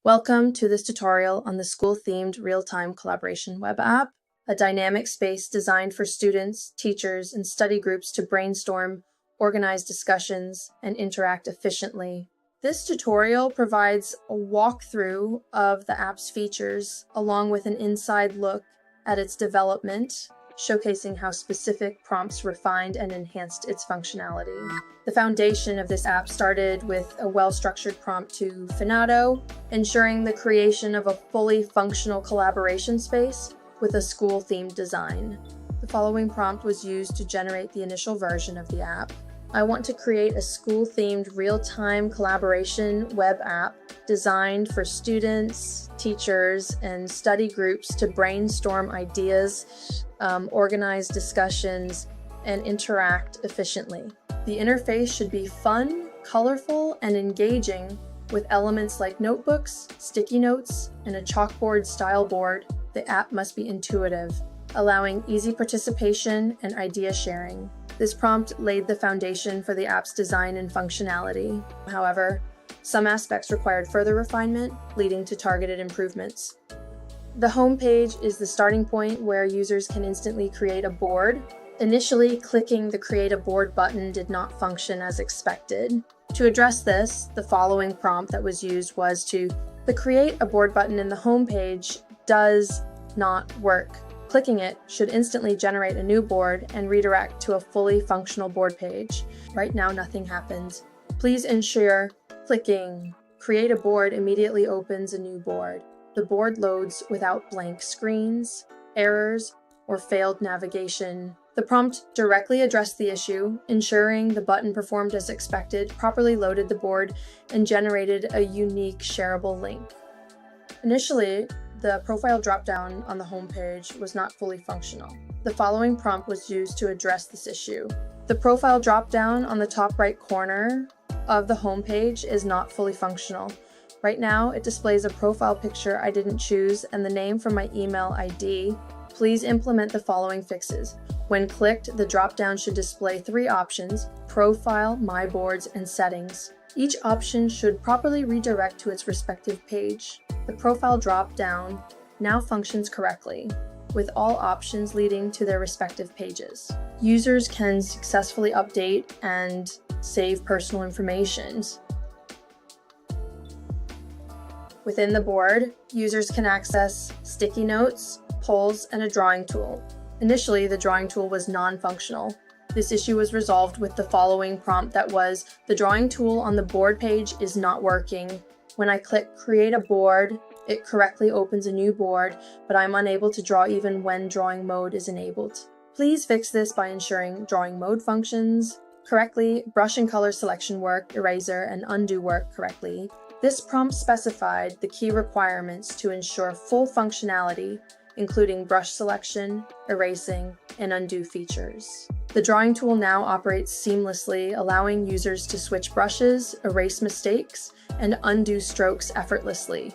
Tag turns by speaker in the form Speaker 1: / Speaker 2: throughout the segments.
Speaker 1: Welcome to this tutorial on the school-themed real-time collaboration web app, a dynamic space designed for students, teachers, and study groups to brainstorm, organize discussions, and interact efficiently. This tutorial provides a walkthrough of the app's features, along with an inside look at its development, showcasing how specific prompts refined and enhanced its functionality. The foundation of this app started with a well-structured prompt to Fenado, ensuring the creation of a fully functional collaboration space with a school-themed design. The following prompt was used to generate the initial version of the app. I want to create a school-themed real-time collaboration web app designed for students, teachers, and study groups to brainstorm ideas, organize discussions, and interact efficiently. The interface should be fun, colorful, and engaging with elements like notebooks, sticky notes, and a chalkboard style board. The app must be intuitive, allowing easy participation and idea sharing. This prompt laid the foundation for the app's design and functionality. However, some aspects required further refinement, leading to targeted improvements. The home page is the starting point where users can instantly create a board. Initially, clicking the Create a Board button did not function as expected. To address this, the following prompt that was used was the Create a Board button in the home page does not work. Clicking it should instantly generate a new board and redirect to a fully functional board page. Right now, nothing happens. Please ensure clicking Create a Board immediately opens a new board. The board loads without blank screens, errors, or failed navigation. The prompt directly addressed the issue, ensuring the button performed as expected, properly loaded the board, and generated a unique shareable link. Initially, the profile dropdown on the home page was not fully functional. The following prompt was used to address this issue. The profile dropdown on the top right corner of the home page is not fully functional. Right now, it displays a profile picture I didn't choose and the name from my email ID. Please implement the following fixes. When clicked, the dropdown should display 3 options: Profile, My Boards, and Settings. Each option should properly redirect to its respective page. The profile dropdown now functions correctly, with all options leading to their respective pages. Users can successfully update and save personal information. Within the board, users can access sticky notes, polls, and a drawing tool. Initially, the drawing tool was non-functional. This issue was resolved with the following prompt that was, the drawing tool on the board page is not working. When I click Create a Board, it correctly opens a new board, but I'm unable to draw even when drawing mode is enabled. Please fix this by ensuring drawing mode functions correctly, brush and color selection work, eraser, and undo work correctly. This prompt specified the key requirements to ensure full functionality, including brush selection, erasing, and undo features. The drawing tool now operates seamlessly, allowing users to switch brushes, erase mistakes, and undo strokes effortlessly.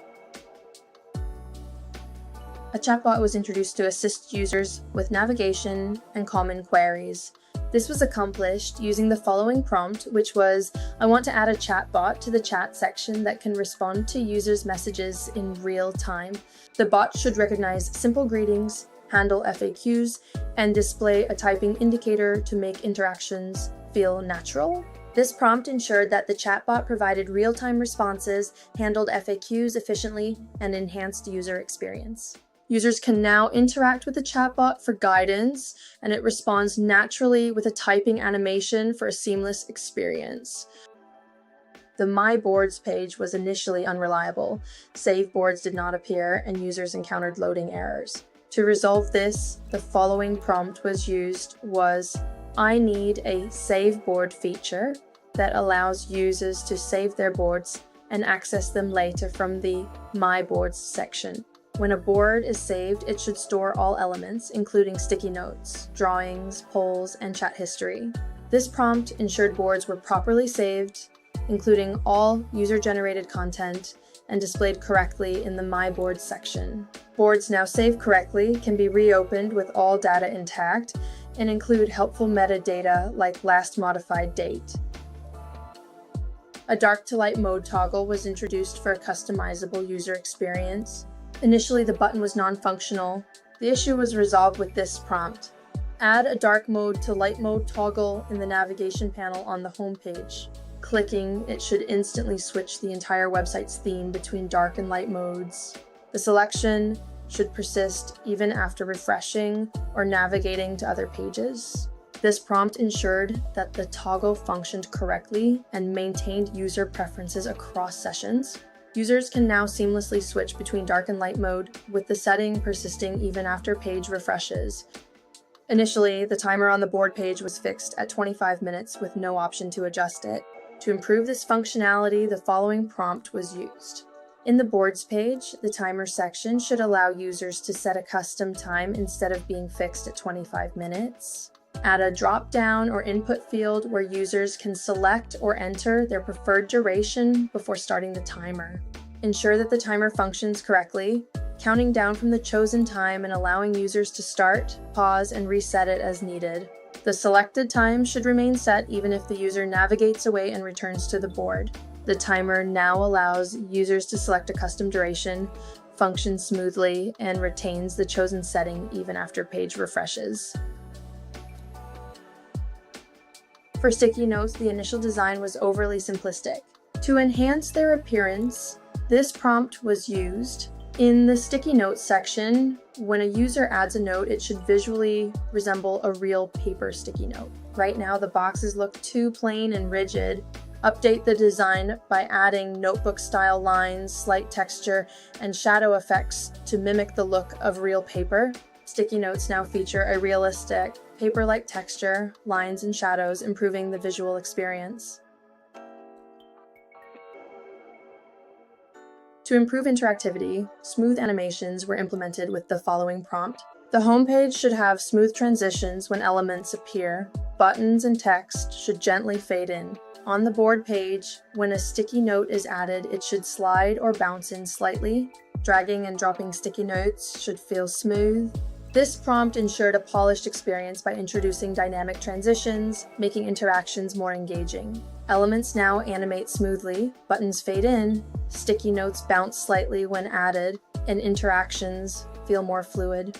Speaker 1: A chatbot was introduced to assist users with navigation and common queries. This was accomplished using the following prompt, which was, I want to add a chatbot to the chat section that can respond to users' messages in real time. The bot should recognize simple greetings, handle FAQs, and display a typing indicator to make interactions feel natural. This prompt ensured that the chatbot provided real-time responses, handled FAQs efficiently, and enhanced user experience. Users can now interact with the chatbot for guidance, and it responds naturally with a typing animation for a seamless experience. The My Boards page was initially unreliable. Save boards did not appear, and users encountered loading errors. To resolve this, the following prompt was used was, I need a save board feature that allows users to save their boards and access them later from the My Boards section. When a board is saved, it should store all elements, including sticky notes, drawings, polls, and chat history. This prompt ensured boards were properly saved, including all user-generated content, and displayed correctly in the My Boards section. Boards now saved correctly can be reopened with all data intact and include helpful metadata like last modified date. A dark to light mode toggle was introduced for a customizable user experience. Initially, the button was non-functional. The issue was resolved with this prompt. Add a dark mode to light mode toggle in the navigation panel on the home page. Clicking, it should instantly switch the entire website's theme between dark and light modes. The selection should persist even after refreshing or navigating to other pages. This prompt ensured that the toggle functioned correctly and maintained user preferences across sessions. Users can now seamlessly switch between dark and light mode, with the setting persisting even after page refreshes. Initially, the timer on the board page was fixed at 25 minutes with no option to adjust it. To improve this functionality, the following prompt was used. In the boards page, the timer section should allow users to set a custom time instead of being fixed at 25 minutes. Add a drop-down or input field where users can select or enter their preferred duration before starting the timer. Ensure that the timer functions correctly, counting down from the chosen time and allowing users to start, pause, and reset it as needed. The selected time should remain set even if the user navigates away and returns to the board. The timer now allows users to select a custom duration, functions smoothly, and retains the chosen setting even after page refreshes. For sticky notes, the initial design was overly simplistic. To enhance their appearance, this prompt was used. In the sticky notes section, when a user adds a note, it should visually resemble a real paper sticky note. Right now, the boxes look too plain and rigid. Update the design by adding notebook-style lines, slight texture, and shadow effects to mimic the look of real paper. Sticky notes now feature a realistic, paper-like texture, lines, and shadows, improving the visual experience. To improve interactivity, smooth animations were implemented with the following prompt. The homepage should have smooth transitions when elements appear. Buttons and text should gently fade in. On the board page, when a sticky note is added, it should slide or bounce in slightly. Dragging and dropping sticky notes should feel smooth. This prompt ensured a polished experience by introducing dynamic transitions, making interactions more engaging. Elements now animate smoothly, buttons fade in, sticky notes bounce slightly when added, and interactions feel more fluid.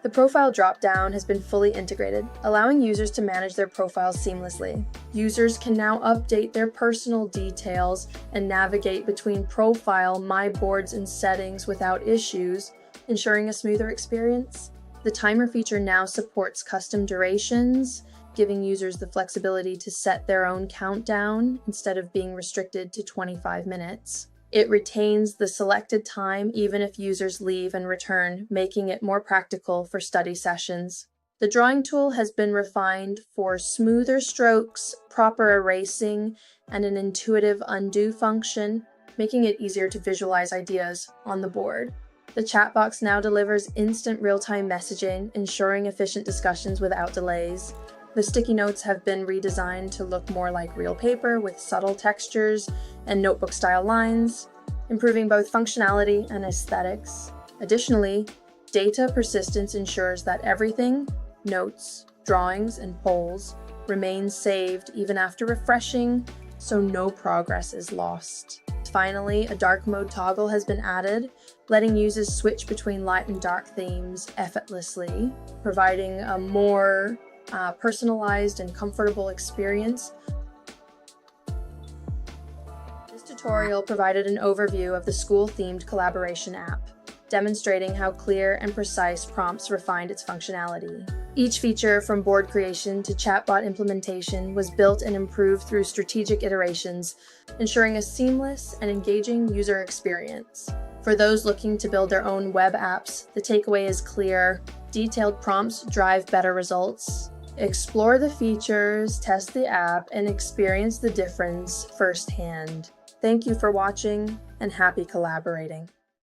Speaker 1: The profile dropdown has been fully integrated, allowing users to manage their profiles seamlessly. Users can now update their personal details and navigate between profile, my boards, and settings without issues, ensuring a smoother experience. The timer feature now supports custom durations, giving users the flexibility to set their own countdown instead of being restricted to 25 minutes. It retains the selected time even if users leave and return, making it more practical for study sessions. The drawing tool has been refined for smoother strokes, proper erasing, and an intuitive undo function, making it easier to visualize ideas on the board. The chat box now delivers instant real-time messaging, ensuring efficient discussions without delays. The sticky notes have been redesigned to look more like real paper with subtle textures and notebook-style lines, improving both functionality and aesthetics. Additionally, data persistence ensures that everything, notes, drawings, and polls, remains saved even after refreshing, so no progress is lost. Finally, a dark mode toggle has been added, letting users switch between light and dark themes effortlessly, providing a more personalized and comfortable experience. This tutorial provided an overview of the school-themed collaboration app, demonstrating how clear and precise prompts refined its functionality. Each feature, from board creation to chatbot implementation, was built and improved through strategic iterations, ensuring a seamless and engaging user experience. For those looking to build their own web apps, the takeaway is clear: detailed prompts drive better results. Explore the features, test the app, and experience the difference firsthand. Thank you for watching, and happy collaborating.